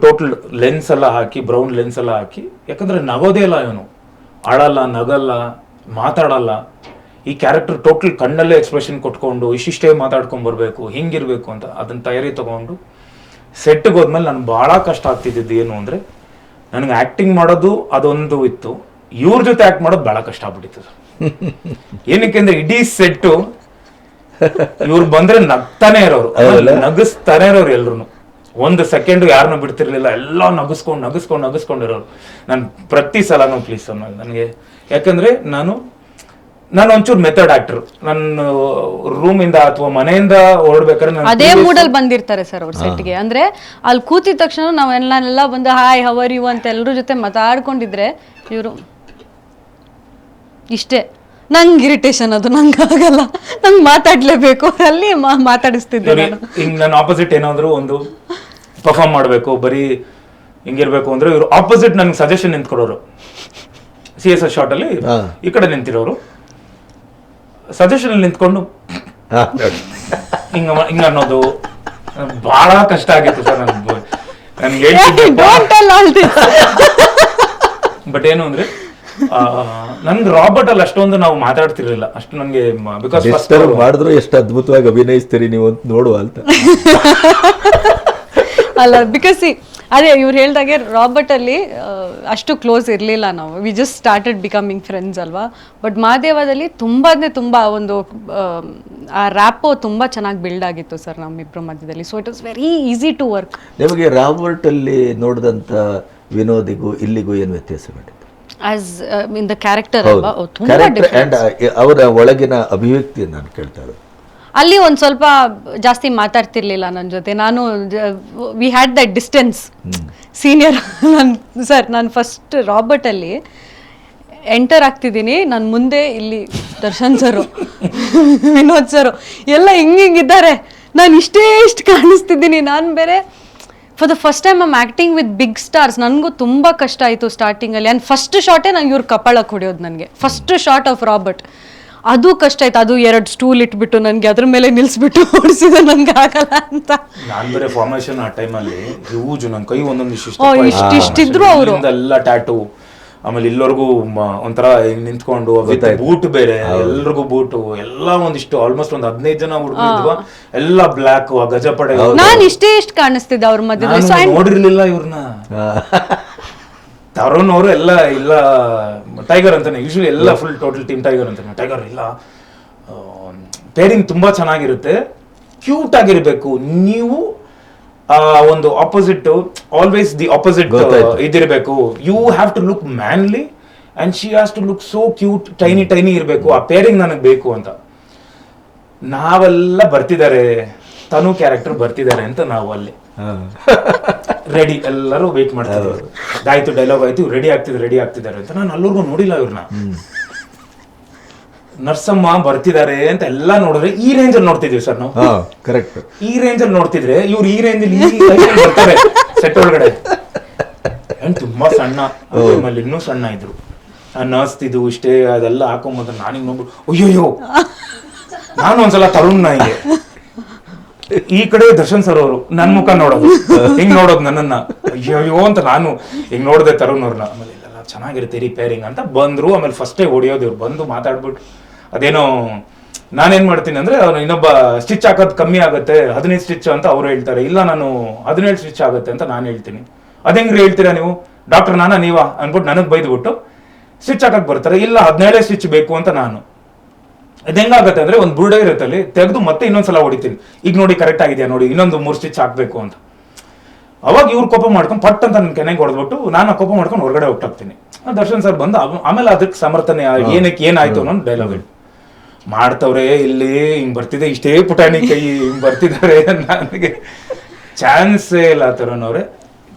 ಟೋಟಲ್ ಲೆನ್ಸ್ ಎಲ್ಲ ಹಾಕಿ, ಬ್ರೌನ್ ಲೆನ್ಸ್ ಎಲ್ಲ ಹಾಕಿ. ಯಾಕಂದ್ರೆ ನಗೋದೇ ಇಲ್ಲ ಇವನು, ಆಡಲ್ಲ, ನಗಲ್ಲ, ಮಾತಾಡಲ್ಲ. ಈ ಕ್ಯಾರೆಕ್ಟರ್ ಟೋಟಲ್ ಕಣ್ಣಲ್ಲೇ ಎಕ್ಸ್ಪ್ರೆಷನ್ ಕೊಟ್ಕೊಂಡು ಇಷ್ಟಿಷ್ಟೇ ಮಾತಾಡ್ಕೊಂಡ್ ಬರ್ಬೇಕು, ಹಿಂಗಿರ್ಬೇಕು ಅಂತ ಅದನ್ನ ತಯಾರಿ ತಗೊಂಡು ಸೆಟ್ಗೆ ಹೋದ್ಮೇಲೆ ನಾನು ಬಹಳ ಕಷ್ಟ ಆಗ್ತಿದ್ದು ಏನು ಅಂದ್ರೆ, ನನಗೆ ಆಕ್ಟಿಂಗ್ ಮಾಡೋದು ಅದೊಂದು ಇತ್ತು, ಇವ್ರ ಜೊತೆ ಆಕ್ಟ್ ಮಾಡೋದು ಬಹಳ ಕಷ್ಟ ಆಗ್ಬಿಟ್ಟಿತ್ತು. ಏನಕ್ಕೆ ಅಂದ್ರೆ ಇಡೀ ಸೆಟ್ಟು ಇವ್ರು ಬಂದ್ರೆ ನಗ್ತಾನೆ ಇರೋರು, ನಗಿಸ್ತಾನೆ ಇರೋರು ಎಲ್ರು. ಒಂದು ಸೆಕೆಂಡ್ ಯಾರನ್ನೂ ಬಿಡ್ತಿರ್ಲಿಲ್ಲ, ಎಲ್ಲ ನಗಿಸ್ಕೊಂಡಿರೋರು. ನಾನು ಪ್ರತಿ ಸಲನೂ ಪ್ಲೀಸ್ ನನಗೆ, ಯಾಕಂದ್ರೆ ನಾನು ಒಂಚೂರು ಮೆಥಡ್ ಆಕ್ಟರ್. ನನ್ನ ರೂಮಿಂದ ಅಥವಾ ಮನೆಯಿಂದ ಹೊರಡ್ಬೇಕಾದ್ರೆ ಅದೇ ಮೂಡಲ್ಲಿ ಬಂದಿರ್ತಾರೆ ಸರ್ ಅವ್ರ ಸೆಟ್ಗೆ. ಅಂದ್ರೆ ಅಲ್ಲಿ ಕೂತಿದ ತಕ್ಷಣ ನಾವೆಲ್ಲ ಬಂದು ಹಾಯ್ ಹವರ್ ಯು ಅಂತ ಎಲ್ಲರ ಜೊತೆ ಮಾತಾಡ್ಕೊಂಡಿದ್ರೆ ಇವರು ಇಷ್ಟೇ. ನಂಗೆ ಇರಿಟೇಷನ್, ಅದು ನಂಗೆ ಆಗಲ್ಲ, ನಂಗೆ ಮಾತಾಡ್ಲೇಬೇಕು, ಅಲ್ಲಿ ಮಾತಾಡಿಸ್ತಿದ್ದೆ ನಾನು. ಹಿಂಗ್ ನನ್ನ ಆಪೋಸಿಟ್ ಏನಾದ್ರು ಒಂದು ಪರ್ಫಾರ್ಮ್ ಮಾಡಬೇಕು, ಬರೀ ಹಿಂಗಿರ್ಬೇಕು ಅಂದ್ರೆ ಇವರು ಆಪೋಸಿಟ್ ನನ್ಗೆ ಸಜೆಷನ್ ನಿಂತ್ಕೊಡೋರು. CSR ಶಾರ್ಟ್ ಅಲ್ಲಿ ಈ ಕಡೆ ನಿಂತಿರೋರು ಸಜೆಷನ್ ನಿಂತ್ಕೊಂಡು ಹಿಂಗ ಅನ್ನೋದು ಬಹಳ ಕಷ್ಟ ಆಗಿತ್ತು ಸರ್ ನನ್ಗೆ. ಬಟ್ ಏನು ಅಂದ್ರೆ ನನ್ಗೆ ರಾಬರ್ಟ್ ಅಲ್ಲಿ ಅಷ್ಟೊಂದು ನಾವು ಮಾತಾಡ್ತಿರ್ಲಿಲ್ಲ ಅಷ್ಟು ನನ್ಗೆ, ಬಿಕಾಸ್ ಮಾಡಿದ್ರು ಎಷ್ಟು ಅದ್ಭುತವಾಗಿ ಅಭಿನಯಿಸ್ತೀರಿ ನೀವು ಅಂತ ನೋಡುವ ಅಂತ ಅಲ್ಲ. ಬಿಕಾಸ್ ಅದೇ ಇವ್ರು ಹೇಳ್ದಾಗೆ ರಾಬರ್ಟ್ ಅಲ್ಲಿ ಅಷ್ಟು ಕ್ಲೋಸ್ ಇರಲಿಲ್ಲ ನಾವು, we just started becoming friends ಅಲ್ವಾ. ಬಟ್ ಮಾದೇವದಲ್ಲಿ ತುಂಬಾ ಒಂದು ಆ ರ್ಯಾಪೋ ತುಂಬಾ ಚೆನ್ನಾಗಿ ಬಿಲ್ಡ್ ಆಗಿತ್ತು ಸರ್ ನಮ್ಮಿಬ್ಬರ ಮಧ್ಯದಲ್ಲಿ. So it was very easy to work. ನಿಮಗೆ ರಾಬರ್ಟ್ ಅಲ್ಲಿ ನೋಡಿದಂತ ವಿನೋದಿಗೂ ಇಲ್ಲಿಗೂ ಏನು ವ್ಯತ್ಯಾಸ ಮಾಡಿತ್ತು? ಆಸ್ ಇನ್ ದ ಕ್ಯಾರೆಕ್ಟರ್ ಅವರ ಒಳಗಿನ ಅಭಿವ್ಯಕ್ತಿ ನಾನು ಕೇಳ್ತಾ ಇರೋದು. ಅಲ್ಲಿ ಒಂದು ಸ್ವಲ್ಪ ಜಾಸ್ತಿ ಮಾತಾಡ್ತಿರ್ಲಿಲ್ಲ ನನ್ನ ಜೊತೆ. ನಾನು we had that distance senior. ನಾನು ಫಸ್ಟ್ ರಾಬರ್ಟ್ ಅಲ್ಲಿ ಎಂಟರ್ ಆಗ್ತಿದ್ದೀನಿ, ನಾನು ಮುಂದೆ ಇಲ್ಲಿ ದರ್ಶನ್ ಸರು ವಿನೋದ್ ಸರು ಎಲ್ಲ ಹಿಂಗಿದ್ದಾರೆ, ನಾನು ಇಷ್ಟು ಕಾಣಿಸ್ತಿದ್ದೀನಿ. ನಾನು ಬೇರೆ for the first time I'm acting with big stars. ನನಗೂ ತುಂಬ ಕಷ್ಟ ಆಯಿತು ಸ್ಟಾರ್ಟಿಂಗಲ್ಲಿ. ಆ್ಯಂಡ್ ಫಸ್ಟ್ ಶಾರ್ಟೇ ನಂಗೆ ಇವ್ರು ಕಪಾಳಕ್ಕೆ ಹೊಡೆಯೋದು. ನನಗೆ ಫಸ್ಟ್ ಶಾರ್ಟ್ ಆಫ್ ರಾಬರ್ಟ್ ಅದು ಕಷ್ಟ ಆಯ್ತು. ಅದು 2 ಸ್ಟೂಲ್ ಇಟ್ಬಿಟ್ಟು ನನಗೆ ಅದ್ರ ಮೇಲೆ ನಿಲ್ಸ್ಬಿಟ್ಟು ಓಡಿಸಿದೆ, ನಂಗೆ ಆಗಲ್ಲ ಅಂತ. ನಾನು ಬೇರೆ ಫಾರ್ಮೇಶನ್ ಆ ಟೈಮಲ್ಲಿ ಹ್ಯೂಜ್, ನನ್ನ ಕೈ ಒಂದೊಂದು ಇಷ್ಟಿದ್ರು ಅವರು ಎಲ್ಲ ಟ್ಯಾಟು, ಆಮೇಲೆ ಇಲ್ಲವರೆಗೂ ಒಂಥರ ನಿಂತ್ಕೊಂಡು ಬೂಟ್ ಬೇರೆ, ಎಲ್ರಿಗೂ ಬೂಟು ಎಲ್ಲ ಒಂದಿಷ್ಟು ಆಲ್ಮೋಸ್ಟ್ ಒಂದು 15 ಜನ ಹುಡುಗಿದ್ವಾ, ಎಲ್ಲ ಬ್ಲಾಕ್ ಗಜಪಡೆ. ನಾನು ಇಷ್ಟು ಕಾಣಿಸ್ತಿದ್ದೆ ಅವ್ರ ಮಧ್ಯೆ, ನೋಡಿರ್ಲಿಲ್ಲ ಇವ್ರನ್ನ. ತರುಣ್ ಅವರು ಎಲ್ಲ ಟೈಗರ್ ಅಂತಾನೆ, ಯೂಶಲಿ ಎಲ್ಲ ಫುಲ್ ಟೋಟಲ್ ಟೀಮ್ ಟೈಗರ್ ಅಂತಾನೆ. ಟೈಗರ್ ಇಲ್ಲ, ಪೇರಿಂಗ್ ತುಂಬಾ ಚೆನ್ನಾಗಿರುತ್ತೆ, ಕ್ಯೂಟ್ ಆಗಿರ್ಬೇಕು. ನೀವು ಒಂದು ಆಪೋಸಿಟ್, ಆಲ್ವೇಸ್ ದಿ ಆಪೋಸಿಟ್ ಇದಿರ್ಬೇಕು. You have to look manly and she has to look so cute, tiny ಇರ್ಬೇಕು. ಆ ಪೇರಿಂಗ್ ನನಗೆ ಬೇಕು ಅಂತ ನಾವೆಲ್ಲ ಬರ್ತಿದ್ದಾರೆ, ತನು ಕ್ಯಾರೆಕ್ಟರ್ ಬರ್ತಿದ್ದಾರೆ ಅಂತ ನಾವು ಅಲ್ಲಿ ರೆಡಿ ಎಲ್ಲರೂ ವೇಟ್ ಮಾಡ್ತಾರೆ. ಆಯ್ತು, ಡೈಲಾಗ್ ಆಯ್ತು, ರೆಡಿ ಆಗ್ತಿದ್ದಾರೆ ಅಂತ. ನಾನು ಅಲ್ಲೂರ್ಗು ನೋಡಿಲ್ಲ ಇವ್ರನ್ನ. ನರ್ಸಮ್ಮ ಬರ್ತಿದ್ದಾರೆ ಅಂತ ಎಲ್ಲ ನೋಡಿದ್ರೆ ಈ ರೇಂಜ್ ಅಲ್ಲಿ ನೋಡ್ತಿದ್ವಿ ಸರ್ ನಾವು. ಹಾ ಕರೆಕ್ಟ್. ಈ ರೇಂಜ್ ಅಲ್ಲಿ ನೋಡ್ತಿದ್ರೆ ಇವ್ರು ಈ ರೇಂಜ್ ಅಲ್ಲಿ ಬರ್ತಾರೆ ಸೆಟ್ ಒಳಗಡೆ. ತುಂಬಾ ಸಣ್ಣ, ಆಮೇಲೆ ಇನ್ನೂ ಸಣ್ಣ ಇದ್ರು. ನರ್ಸ್ ಇದು ಇಷ್ಟೇ ಅದೆಲ್ಲ ಹಾಕೊಂಬಂದ್ರೆ ನಾನು ಹಿಂಗ್ ನೋಡ್ಬಿಟ್ಟು ಅಯ್ಯೋಯ್ಯೋ, ನಾನು ಒಂದ್ಸಲ ತರುಣ್ ನಾಯಿಗೆ ಈ ಕಡೆ ದರ್ಶನ್ ಸರ್ ಅವರು ನನ್ ಮುಖ ನೋಡೋದು, ಹಿಂಗ್ ನೋಡೋದು ನನ್ನನ್ನ, ಅಯ್ಯೋ ಅಂತ ನಾನು ಹಿಂಗ್ ನೋಡ್ದೆ ತರುಣ್ ಅವ್ರನ್ನ. ಆಮೇಲೆ ಇಲ್ಲ ಚೆನ್ನಾಗಿರುತ್ತೆ ರಿಪೇರಿಂಗ್ ಅಂತ ಬಂದ್ರು. ಆಮೇಲೆ ಫಸ್ಟೇ ಹೊಡಿಯೋದು ಇವ್ರು ಬಂದು ಮಾತಾಡ್ಬಿಟ್ಟು ಅದೇನೋ ನಾನೇನ್ ಮಾಡ್ತೀನಿ ಅಂದ್ರೆ ಅವ್ನು ಇನ್ನೊಬ್ಬ ಸ್ಟಿಚ್ ಹಾಕೋದು ಕಮ್ಮಿ ಆಗುತ್ತೆ 15 ಸ್ಟಿಚ್ ಅಂತ ಅವ್ರು ಹೇಳ್ತಾರೆ, ಇಲ್ಲ ನಾನು 17 ಸ್ಟಿಚ್ ಆಗುತ್ತೆ ಅಂತ ನಾನು ಹೇಳ್ತೀನಿ. ಅದೇಂಗ್ರಿ ಹೇಳ್ತೀರಾ ನೀವು, ಡಾಕ್ಟರ್ ನಾನಾ ನೀವಾ ಅನ್ಬಿಟ್ಟು ನನಗ್ ಬೈದ್ಬಿಟ್ಟು ಸ್ಟಿಚ್ ಹಾಕಕ್ ಬರ್ತಾರೆ, ಇಲ್ಲ 17 ಸ್ಟಿಚ್ ಬೇಕು ಅಂತ ನಾನು. ಇದು ಹೆಂಗಾಗತ್ತೆ ಅಂದ್ರೆ ಒಂದು ಬುರ್ಡೆ ಇರುತ್ತೆ ಅಲ್ಲಿ, ತೆಗೆದು ಮತ್ತೆ ಇನ್ನೊಂದ್ಸಲ ಹೊಡಿತೀನಿ, ಈಗ ನೋಡಿ ಕರೆಕ್ಟ್ ಆಗಿದೆಯಾ ನೋಡಿ, ಇನ್ನೊಂದು 3 ಸ್ಟಿಚ್ ಹಾಕ್ಬೇಕು ಅಂತ. ಅವಾಗ ಇವ್ರು ಕೋಪ ಮಾಡ್ಕೊಂಡು ಪಟ್ ಅಂತ ನನ್ನ ಕೆನೆಗೆ ಹೊಡೆದ್ಬಿಟ್ಟು ನಾನು ಕೋಪ ಮಾಡ್ಕೊಂಡು ಹೊರಗಡೆ ಹೋಗ್ತಾಗ್ತೀನಿ. ದರ್ಶನ್ ಸರ್ ಬಂದು ಆಮೇಲೆ ಅದಕ್ಕೆ ಸಮರ್ಥನೆ ಏನಕ್ಕೆ ಏನಾಯ್ತು ಅನ್ನೋ ಡೈಲಾಗ್ ಹೇಳಿ ಮಾಡ್ತವ್ರೆ. ಇಲ್ಲಿ ಹಿಂಗ್ ಬರ್ತಿದೆ, ಇಷ್ಟೇ ಪುಟಾಣಿ ಕೈ ಹಿಂಗ್ ಬರ್ತಿದ್ದಾರೆ, ನನಗೆ ಚಾನ್ಸೇ ಇಲ್ಲ ತರುಣವ್ರೆ.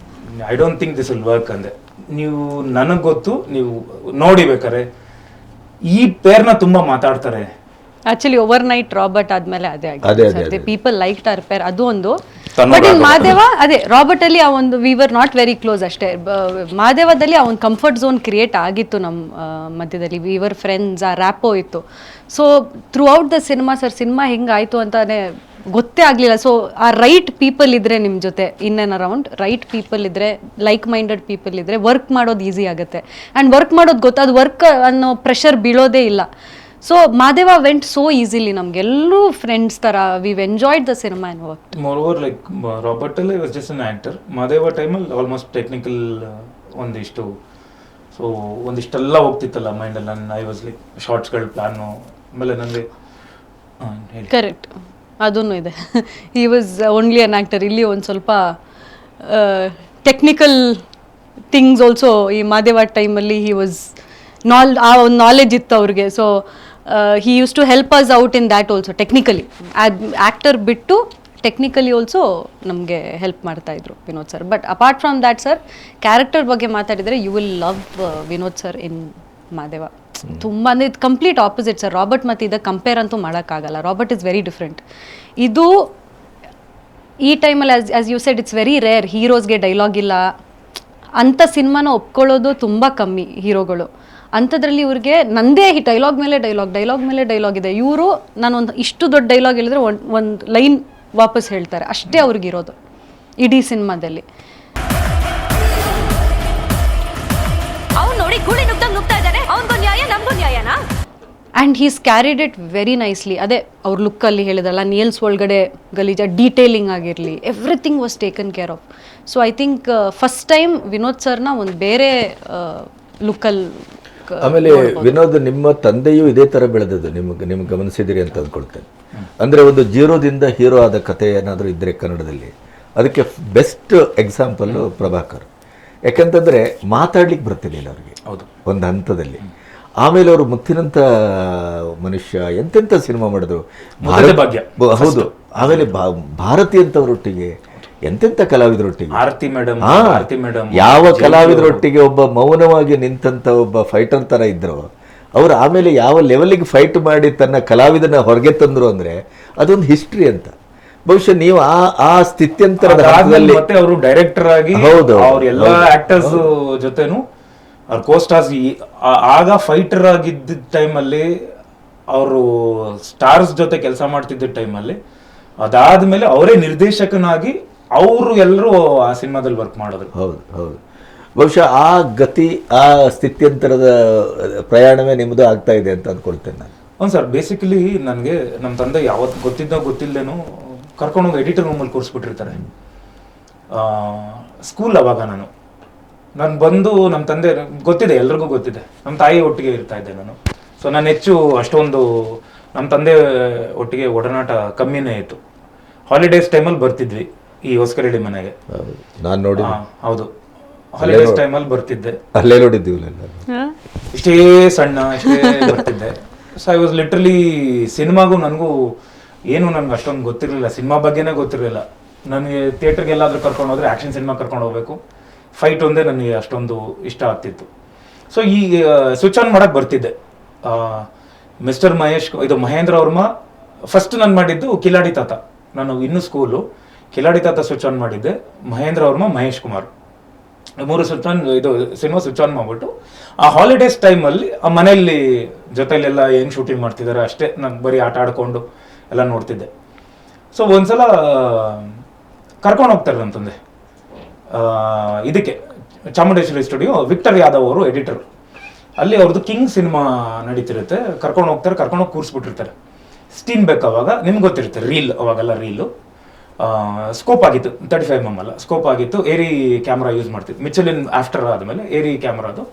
I don't think this will work ಅಂದೆ. ನೀವು ನನಗ್ ಗೊತ್ತು, ನೀವು ನೋಡಿ ಬೇಕಾರೆ ಈ ಪೇರ್ನ ತುಂಬಾ ಮಾತಾಡ್ತಾರೆ. ಆಕ್ಚುಲಿ ಓವರ್ ನೈಟ್ ರಾಬರ್ಟ್ ಆದ್ಮೇಲೆ ಅದೇ ಅದೇ. ಆಗಿದೆ, ಪೀಪಲ್ ಲೈಕ್ ಟರ್ ಪೇರ್, ಅದು ಒಂದು. ತನ್ನೂರು ಬಟ್ ಇನ್ ಮಾದೇವ ಅದೇ ರಾಬರ್ಟ್ ಅಲ್ಲಿ ಆ ಒಂದು we were not very close ಅಷ್ಟೇ. ಮಾದೇವದಲ್ಲಿ ಆ ಒಂದು ಕಂಫರ್ಟ್ ಝೋನ್ ಕ್ರಿಯೇಟ್ ಆಗಿತ್ತು ನಮ್ಮ ಮಧ್ಯದಲ್ಲಿ, ವಿ ವರ್ ಫ್ರೆಂಡ್ಸ್, ಆ ರ್ಯಾಪೋ ಇತ್ತು. So throughout the cinema sir, cinema ಹೆಂಗಾಯ್ತು ಅಂತಾನೆ ಗೊತ್ತೇ ಆಗಲಿಲ್ಲ. ಸೊ ಆ ರೈಟ್ ಪೀಪಲ್ ಇದ್ರೆ ನಿಮ್ಮ ಜೊತೆ in and around, right people ಇದ್ರೆ, ಲೈಕ್ ಮೈಂಡೆಡ್ ಪೀಪಲ್ ಇದ್ರೆ ವರ್ಕ್ ಮಾಡೋದು ಈಸಿ ಆಗುತ್ತೆ. ಆ್ಯಂಡ್ ವರ್ಕ್ ಮಾಡೋದು ಗೊತ್ತು, ಅದು ವರ್ಕ್ ಅನ್ನೋ ಪ್ರೆಷರ್ ಬೀಳೋದೇ ಇಲ್ಲ. So Madeva went so easily, ನಮ್ಗೆಲ್ಲರೂ ಫ್ರೆಂಡ್ಸ್ ತರ, we've enjoyed the cinema and work. More like Robert ಅಲ್ಲಿ was just an actor. Madeva ಟೈಮಲ್ಲಿ ಆಲ್ಮೋಸ್ಟ್ ಟೆಕ್ನಿಕಲ್ ಒಂದಿಷ್ಟು, ಸೊ ಒಂದಿಷ್ಟೆಲ್ಲ ಹೋಗ್ತಿತ್ತಲ್ಲ ಮೈಂಡಲ್ಲಿ. ನನ್ನ ಐ ವಾಸ್ ಲೈಕ್ ಶಾರ್ಟ್ಸ್ಗಳ ಪ್ಲಾನು. ಆಮೇಲೆ ನನಗೆ ಕರೆಕ್ಟ್, ಅದೂ ಇದೆ. He was only an actor. ಇಲ್ಲಿ ಒಂದು ಸ್ವಲ್ಪ ಟೆಕ್ನಿಕಲ್ ಥಿಂಗ್ಸ್ ಆಲ್ಸೋ ಈ ಮಾದೇವ ಟೈಮಲ್ಲಿ ಹಿ ವಾಸ್ ಆ ಒಂದು ನಾಲೆಜ್ ಇತ್ತು ಅವ್ರಿಗೆ. So he use to help us out in that also technically. Actor ಬಿಟ್ಟು ಟೆಕ್ನಿಕಲಿ ಆಲ್ಸೋ ನಮಗೆ ಹೆಲ್ಪ್ ಮಾಡ್ತಾ ಇದ್ರು Vinod sir. But apart from that sir, character ಬಗ್ಗೆ ಮಾತಾಡಿದರೆ you will love Vinod sir in Madeva. ತುಂಬ ಅಂದರೆ ಇದು ಕಂಪ್ಲೀಟ್ ಆಪೋಸಿಟ್ ಸರ್. ರಾಬರ್ಟ್ ಮತ್ತು ಇದಕ್ಕೆ ಕಂಪೇರ್ ಅಂತೂ ಮಾಡೋಕ್ಕಾಗಲ್ಲ. Robert is very different. ಇದು ಈ ಟೈಮಲ್ಲಿ as you said, it's very rare ಹೀರೋಸ್ಗೆ ಡೈಲಾಗ್ ಇಲ್ಲ ಅಂಥ ಸಿನಿಮಾನ ಒಪ್ಕೊಳ್ಳೋದು ತುಂಬ ಕಮ್ಮಿ ಹೀರೋಗಳು. ಅಂಥದ್ರಲ್ಲಿ ಇವ್ರಿಗೆ ನಂದೇ ಡೈಲಾಗ್ ಮೇಲೆ ಡೈಲಾಗ್ ಇದೆ. ಇವರು ನಾನೊಂದು ಇಷ್ಟು ದೊಡ್ಡ ಡೈಲಾಗ್ ಹೇಳಿದ್ರೆ ಒಂದು ಲೈನ್ ವಾಪಸ್ ಹೇಳ್ತಾರೆ, ಅಷ್ಟೇ ಅವ್ರಿಗಿರೋದು ಇಡೀ ಸಿನಿಮಾದಲ್ಲಿ. ನೋಡಿ ಗುಳಿ ನುಗ್ತಾ ಇದ್ದಾರೆ, ಅವನಿಗೂ ನ್ಯಾಯ ನಮಗೂ ನ್ಯಾಯನಾ? And he's carried it very nicely. ಅದೇ ಅವ್ರ ಲುಕ್ಕಲ್ಲಿ ಹೇಳಿದ್ರಲ್ಲ, ನೇಲ್ಸ್ ಒಳಗಡೆ ಗಲೀಜ ಡೀಟೇಲಿಂಗ್ ಆಗಿರಲಿ, everything was taken care of. So I think first time Vinod ಸರ್ನ ಒಂದು ಬೇರೆ ಲುಕ್ಕಲ್ಲಿ. ಆಮೇಲೆ ವಿನೋದ್, ನಿಮ್ಮ ತಂದೆಯೂ ಇದೇ ಥರ ಬೆಳೆದದ್ದು, ನಿಮ್ಗೆ ಗಮನಿಸಿದಿರಿ ಅಂತ ಅಂದ್ಕೊಳ್ತೇನೆ. ಅಂದರೆ ಒಂದು ಜೀರೋದಿಂದ ಹೀರೋ ಆದ ಕಥೆ ಏನಾದರೂ ಇದ್ದರೆ ಕನ್ನಡದಲ್ಲಿ, ಅದಕ್ಕೆ ಬೆಸ್ಟ್ ಎಕ್ಸಾಂಪಲ್ಲು ಪ್ರಭಾಕರ್. ಯಾಕಂತಂದರೆ ಮಾತಾಡ್ಲಿಕ್ಕೆ ಬರ್ತಿರ್ಲಿಲ್ಲ ಅವ್ರಿಗೆ ಒಂದು ಹಂತದಲ್ಲಿ. ಆಮೇಲೆ ಅವರು ಮುತ್ತಿನಂಥ ಮನುಷ್ಯ, ಎಂತೆಂಥ ಸಿನಿಮಾ ಮಾಡಿದ್ರು. ಹೌದು. ಆಮೇಲೆ ಭಾರತಿ ಅಂತವರೊಟ್ಟಿಗೆ, ಎಂತೆಂಥ ಕಲಾವಿದರೊಟ್ಟಿಗೆ, ಯಾವ ಕಲಾವಿದರೊಟ್ಟಿಗೆ ಒಬ್ಬ ಮೌನವಾಗಿ ನಿಂತಂಥ ಒಬ್ಬ ಫೈಟರ್ ಥರ ಇದ್ರು ಅವರು. ಆಮೇಲೆ ಯಾವ ಲೆವೆಲಿಗೆ ಫೈಟ್ ಮಾಡಿ ತನ್ನ ಕಲಾವಿದನ ಹೊರಗೆ ತಂದರು ಅಂದರೆ ಅದೊಂದು ಹಿಸ್ಟ್ರಿ ಅಂತ. ಬಹುಶಃ ನೀವು ಆ ಸ್ಥಿತ್ಯಂತರದ ಮತ್ತೆ ಅವರು ಡೈರೆಕ್ಟರ್ ಆಗಿ ಅವ್ರ ಎಲ್ಲ ಆಕ್ಟರ್ಸ್ ಜೊತೆನು ಅವ್ರ ಕೋಸ್ಟಾರ್ಸ್ ಆಗ ಫೈಟರ್ ಆಗಿದ್ದ ಟೈಮಲ್ಲಿ, ಅವರು ಸ್ಟಾರ್ಸ್ ಜೊತೆ ಕೆಲಸ ಮಾಡ್ತಿದ್ದ ಟೈಮಲ್ಲಿ, ಅದಾದ್ಮೇಲೆ ಅವರೇ ನಿರ್ದೇಶಕನಾಗಿ ಅವರು ಎಲ್ಲರೂ ಆ ಸಿನಿಮಾದಲ್ಲಿ ವರ್ಕ್ ಮಾಡಿದ್ರು. ಹೌದು. ಬಹುಶಃ ಆ ಗತಿ, ಆ ಸ್ಥಿತ್ಯಂತರದ ಪ್ರಯಾಣವೇ ನಿಮ್ಮದು ಆಗ್ತಾ ಇದೆ ಅಂತ ಅಂದ್ಕೊಳ್ತೇನೆ ನಾನು. ಹೌದು ಸರ್. ಬೇಸಿಕಲಿ ನನಗೆ ನಮ್ಮ ತಂದೆ ಯಾವತ್ತು ಗೊತ್ತಿಲ್ಲದೇನೋ ಕರ್ಕೊಂಡೋಗಿ ಎಡಿಟರ್ ರೂಮಲ್ಲಿ ಕೂರಿಸ್ಬಿಟ್ಟಿರ್ತಾರೆ ಸ್ಕೂಲ್. ಅವಾಗ ನಾನು ಬಂದು ನಮ್ಮ ತಂದೆ ಗೊತ್ತಿದೆ, ಎಲ್ರಿಗೂ ಗೊತ್ತಿದೆ, ನಮ್ಮ ತಾಯಿ ಒಟ್ಟಿಗೆ ಇರ್ತಾ ಇದ್ದೆ ನಾನು. ಸೊ ನಾನು ಹೆಚ್ಚು ಅಷ್ಟೊಂದು ನಮ್ಮ ತಂದೆ ಒಟ್ಟಿಗೆ ಒಡನಾಟ ಕಮ್ಮಿನೇ ಇತ್ತು. ಹಾಲಿಡೇಸ್ ಟೈಮಲ್ಲಿ ಬರ್ತಿದ್ವಿ ಈ ಹೊಸಕರಳ್ಳಿ ಮನೆಗೆ. ನಾನು ನೋಡಿ, ಹೌದು, ಹಾಲಿಡೇಸ್ ಟೈಮಲ್ಲಿ ಬರ್ತಿದ್ದೆ. ಅಲ್ಲೇ ನೋಡಿದ್ದೀವಿ, ಇಷ್ಟೇ ಸಣ್ಣ ಇಷ್ಟೇ ಬರ್ತಿದ್ದೆ. ಸೊ ಐ ವಾಸ್ ಲಿಟ್ರಲಿ, ಸಿನಿಮಾಗೂ ನನಗೂ ನನ್ಗೆ ಅಷ್ಟೊಂದು ಗೊತ್ತಿರಲಿಲ್ಲ, ಸಿನಿಮಾ ಬಗ್ಗೆನೇ ಗೊತ್ತಿರಲಿಲ್ಲ. ನನಗೆ ಥಿಯೇಟರ್ಗೆ ಎಲ್ಲಾದ್ರೂ ಕರ್ಕೊಂಡು ಹೋದ್ರೆ ಆ್ಯಕ್ಷನ್ ಸಿನಿಮಾ ಕರ್ಕೊಂಡು ಹೋಗ್ಬೇಕು, ಫೈಟ್ ಒಂದೇ ನನಗೆ ಅಷ್ಟೊಂದು ಇಷ್ಟ ಆಗ್ತಿತ್ತು. ಸೊ ಈ ಸ್ವಿಚ್ ಆನ್ ಮಾಡಕ್ಕೆ ಬರ್ತಿದ್ದೆ. ಮಿಸ್ಟರ್ ಮಹೇಶ್, ಇದು ಮಹೇಂದ್ರ ವರ್ಮ. ಫಸ್ಟ್ ನಾನು ಮಾಡಿದ್ದು ಕಿಲಾಡಿ ತಾತ, ನಾನು ಇನ್ನೂ ಸ್ಕೂಲು, ಕಿಲಾಡಿ ತಾತ ಸ್ವಿಚ್ ಆನ್ ಮಾಡಿದ್ದೆ. ಮಹೇಂದ್ರ ವರ್ಮ, ಮಹೇಶ್ ಕುಮಾರ್ 3 ಸ್ವಿಚ್ ಆನ್, ಇದು ಸಿನಿಮಾ ಸ್ವಿಚ್ ಆನ್ ಮಾಡ್ಬಿಟ್ಟು ಆ ಹಾಲಿಡೇಸ್ ಟೈಮಲ್ಲಿ ಆ ಮನೆಯಲ್ಲಿ ಜೊತೆಲೆಲ್ಲ ಹೆಂಗ್ ಶೂಟಿಂಗ್ ಮಾಡ್ತಿದ್ದಾರೆ ಅಷ್ಟೇ, ನಾನು ಬರೀ ಆಟ ಆಡ್ಕೊಂಡು ಎಲ್ಲ ನೋಡ್ತಿದ್ದೆ. ಸೊ ಒಂದ್ಸಲ ಕರ್ಕೊಂಡು ಹೋಗ್ತಾರೆ ನನ್ನ ತಂದೆ ಇದಕ್ಕೆ, ಚಾಮುಂಡೇಶ್ವರಿ ಸ್ಟುಡಿಯೋ, ವಿಕ್ಟರ್ ಯಾದವ್ ಅವರು ಎಡಿಟರ್. ಅಲ್ಲಿ ಅವ್ರದ್ದು ಕಿಂಗ್ ಸಿನಿಮಾ ನಡೀತಿರುತ್ತೆ, ಕರ್ಕೊಂಡು ಹೋಗ್ತಾರೆ, ಕರ್ಕೊಂಡೋಗಿ ಕೂರಿಸ್ಬಿಟ್ಟಿರ್ತಾರೆ. ಸ್ಟೀನ್ ಬೇಕು ಅವಾಗ, ನಿಮ್ಗೆ ಗೊತ್ತಿರುತ್ತೆ ರೀಲ್, ಅವಾಗೆಲ್ಲ ರೀಲು ಸ್ಕೋಪ್ ಆಗಿತ್ತು, 35mm ಅಲ್ಲ, ಸ್ಕೋಪ್ ಆಗಿತ್ತು. ಏರಿ ಕ್ಯಾಮ್ರಾ ಯೂಸ್ ಮಾಡ್ತಿತ್ತು, ಮಿಚಲಿನ್ ಆಫ್ಟರ್ ಆದಮೇಲೆ ಏರಿ ಕ್ಯಾಮ್ರಾದು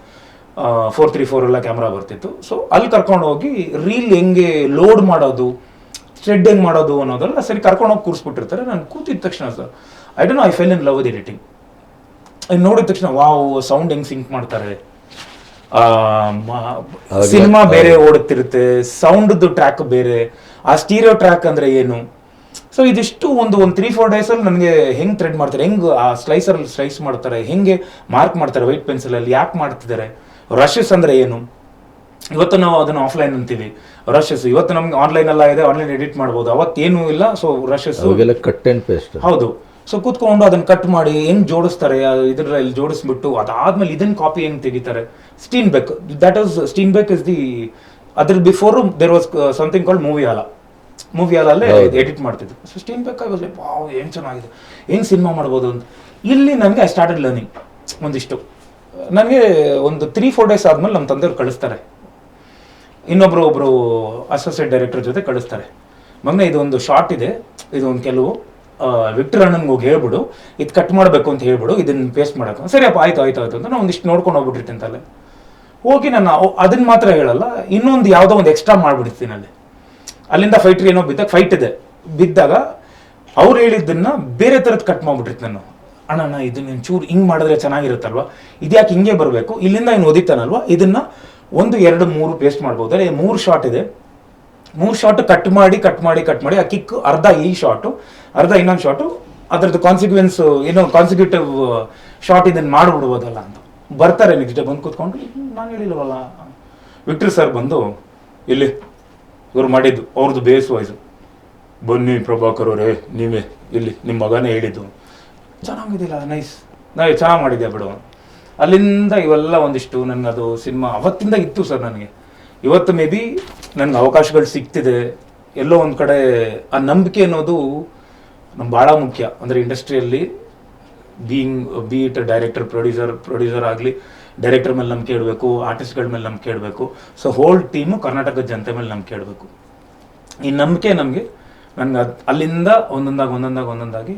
434 ಎಲ್ಲ ಕ್ಯಾಮ್ರಾ ಬರ್ತಿತ್ತು. ಸೊ ಅಲ್ಲಿ ಕರ್ಕೊಂಡು ಹೋಗಿ ರೀಲ್ ಹೆಂಗೆ ಲೋಡ್ ಮಾಡೋದು, ಸ್ಟ್ರೆಡ್ ಹೆಂಗೆ ಮಾಡೋದು ಅನ್ನೋದೆಲ್ಲ ಸರಿ ಕರ್ಕೊಂಡು ಹೋಗಿ ಕೂರಿಸ್ಬಿಟ್ಟಿರ್ತಾರೆ. ನಾನು ಕೂತಿದ ತಕ್ಷಣ sir I don't know, I fell in love with editing. ನೋಡಿದ ತಕ್ಷಣ ವಾವ್, ಸೌಂಡ್ ಹೆಂಗೆ ಸಿಂಕ್ ಮಾಡ್ತಾರೆ, ಸಿನಿಮಾ ಬೇರೆ ಓಡುತ್ತಿರುತ್ತೆ, ಸೌಂಡ್ದು ಟ್ರ್ಯಾಕ್ ಬೇರೆ, ಆ ಸ್ಟೀರಿಯೋ ಟ್ರ್ಯಾಕ್ ಅಂದ್ರೆ ಏನು. ಸೊ ಇದಿಷ್ಟು ಒಂದು 3-4 ಡೇಸಲ್ಲಿ ನನಗೆ ಹೆಂಗೆ ಥ್ರೆಡ್ ಮಾಡ್ತಾರೆ, ಹೆಂಗೆ ಆ ಸ್ಲೈಸರಲ್ಲಿ ಸ್ಲೈಸ್ ಮಾಡ್ತಾರೆ, ಹೆಂಗೆ ಮಾರ್ಕ್ ಮಾಡ್ತಾರೆ ವೈಟ್ ಪೆನ್ಸಿಲಲ್ಲಿ, ಯಾಕೆ ಮಾಡ್ತಿದ್ದಾರೆ, ರಶಸ್ ಅಂದ್ರೆ ಏನು. ಇವತ್ತು ನಾವು ಅದನ್ನು ಆಫ್ಲೈನ್ ಅಂತೀವಿ ರಶಸ್, ಇವತ್ತು ನಮ್ಗೆ ಆನ್ಲೈನ್ ಎಲ್ಲ ಇದೆ, ಆನ್ಲೈನ್ ಎಡಿಟ್ ಮಾಡ್ಬೋದು, ಅವತ್ತೇನು ಇಲ್ಲ. So rushes cut and paste, ಹೌದು. ಸೊ ಕೂತ್ಕೊಂಡು ಅದನ್ನ ಕಟ್ ಮಾಡಿ ಹೆಂಗ್ ಜೋಡಿಸ್ತಾರೆ, ಇದ್ರಲ್ಲಿ ಜೋಡಿಸ್ಬಿಟ್ಟು ಅದಾದ್ಮೇಲೆ ಇದನ್ನ ಕಾಪಿ ಹೆಂಗ್ ತೆಗಿತಾರೆ. ಸ್ಟೀನ್ ಬೆಕ್, that is Steenbeck is the, ಅದ್ರ before there was something called movie ಅಲ್ಲೇ ಎಡಿಟ್ ಮಾಡ್ತಿದ್ರು. So Steenbeck I was like wow, ಏನ್ ಚೆನ್ನಾಗಿದೆ, ಹೆಂಗ್ ಸಿನಿಮಾ ಮಾಡ್ಬೋದು ಅಂತ. ಇಲ್ಲಿ ನನಗೆ ಐ ಸ್ಟಾರ್ಟೆಡ್ ಲರ್ನಿಂಗ್ ಒಂದಿಷ್ಟು. ನನಗೆ ಒಂದು 3-4 ಡೇಸ್ ಆದ್ಮೇಲೆ ನಮ್ಮ ತಂದೆಯವ್ರು ಕಳಿಸ್ತಾರೆ, ಒಬ್ರು ಅಸೋಸಿಯೇಟ್ ಡೈರೆಕ್ಟರ್ ಜೊತೆ ಕಳಿಸ್ತಾರೆ. ಮಗನೇ ಇದೊಂದು ಶಾರ್ಟ್ ಇದೆ, ಇದೊಂದು ಕೆಲವು ವಿಕ್ಟರ್ ಅಣ್ಣನ್ಗೆ ಹೋಗಿ ಹೇಳ್ಬಿಡು, ಇದು ಕಟ್ ಮಾಡಬೇಕು ಅಂತ ಹೇಳ್ಬಿಡು, ಇದನ್ನ ಪೇಸ್ಟ್ ಮಾಡಕ್ಕೆ. ಸರಿಯಪ್ಪ, ಆಯ್ತು ಅಂತ ನಾನು ಒಂದಿಷ್ಟು ನೋಡ್ಕೊಂಡು ಹೋಗ್ಬಿಟ್ಟಿರ್ತೀನಿ ಅಂತಲ್ಲೇ. ಹೋಗಿ ನಾನು ಅದನ್ನ ಮಾತ್ರ ಹೇಳಲ್ಲ, ಇನ್ನೊಂದು ಯಾವುದೋ ಒಂದು ಎಕ್ಸ್ಟ್ರಾ ಮಾಡ್ಬಿಡ್ತೀನಿ ಅಲ್ಲಿ. ಅಲ್ಲಿಂದ ಫೈಟ್ರಿ ಏನೋ ಫೈಟ್ ಇದೆ, ಬಿದ್ದಾಗ ಅವ್ರು ಹೇಳಿದ್ದನ್ನ ಬೇರೆ ಥರದ್ದು ಕಟ್ ಮಾಡ್ಬಿಟ್ಟಿರ್ತೀನಿ ನಾನು. ಅಣ್ಣ ಇದನ್ನ ಚೂರು ಹಿಂಗೆ ಮಾಡಿದ್ರೆ ಚೆನ್ನಾಗಿರುತ್ತಲ್ವಾ, ಇದ್ಯಾಕೆ ಹಿಂಗೆ ಬರಬೇಕು, ಇಲ್ಲಿಂದ ಇನ್ನು ಓದಿತಾನಲ್ವಾ, ಇದನ್ನ 1, 2, 3 ಪೇಸ್ಟ್ ಮಾಡ್ಬೋದು. 3 ಶಾರ್ಟ್ ಇದೆ, 3 ಶಾರ್ಟ್ ಕಟ್ ಮಾಡಿ ಆ ಕಿಕ್ ಅರ್ಧ ಈ ಶಾರ್ಟು, ಅರ್ಧ ಇನ್ನೊಂದು ಶಾರ್ಟು, ಅದ್ರದ್ದು ಕಾನ್ಸಿಕ್ವೆನ್ಸ್ ಏನೋ ಕಾನ್ಸಿಕ್ಯೂಟಿವ್ ಶಾರ್ಟ್ ಇದನ್ನು ಮಾಡಿಬಿಡ್ಬೋದಲ್ಲ ಅಂತ. ಬರ್ತಾರೆ ನೆಕ್ಸ್ಟ್ ಡೇ ಬಂದು ಕೂತ್ಕೊಂಡು, ನಾನು ಹೇಳಿಲ್ವಲ್ಲ. ವಿಕ್ಟರ್ ಸರ್ ಬಂದು, ಇಲ್ಲಿ ಇವ್ರು ಮಾಡಿದ್ದು ಅವ್ರದ್ದು ಬೇಸ್ ವಾಯ್ಸು, ಬನ್ನಿ ಪ್ರಭಾಕರ್ ಅವರೇ ನೀವೇ, ಇಲ್ಲಿ ನಿಮ್ಮ ಮಗನೇ ಹೇಳಿದ್ದು, ಚೆನ್ನಾಗಿದ್ದಿಲ್ಲ, ನೈಸ್ ಚೆನ್ನಾಗಿ ಮಾಡಿದ್ಯಾ ಬಿಡು. ಅಲ್ಲಿಂದ ಇವೆಲ್ಲ ಒಂದಿಷ್ಟು ನನ್ನದು ಸಿನಿಮಾ ಅವತ್ತಿಂದ ಇತ್ತು ಸರ್ ನನಗೆ. ಇವತ್ತು ಮೇ ಬಿ ನನಗೆ ಅವಕಾಶಗಳು ಸಿಗ್ತಿದೆ ಎಲ್ಲೋ ಒಂದು ಕಡೆ. ಆ ನಂಬಿಕೆ ಅನ್ನೋದು ನಮ್ಗೆ ಭಾಳ ಮುಖ್ಯ. ಅಂದರೆ ಇಂಡಸ್ಟ್ರಿಯಲ್ಲಿ ಬಿ ಇಟ್ ಡೈರೆಕ್ಟರ್, ಪ್ರೊಡ್ಯೂಸರ್ ಆಗಲಿ, ಡೈರೆಕ್ಟರ್ ಮೇಲೆ ನಂಬಿಕೆ ಇಡಬೇಕು, ಆರ್ಟಿಸ್ಟ್ಗಳ ಮೇಲೆ ನಂಬಿಕೆ ಇಡಬೇಕು. ಸೊ ಹೋಲ್ ಟೀಮು ಕರ್ನಾಟಕದ ಜನತೆ ಮೇಲೆ ನಂಬಿಕೆ ಇಡಬೇಕು. ಈ ನಂಬಿಕೆ ನನಗೆ ಅಲ್ಲಿಂದ ಒಂದೊಂದಾಗಿ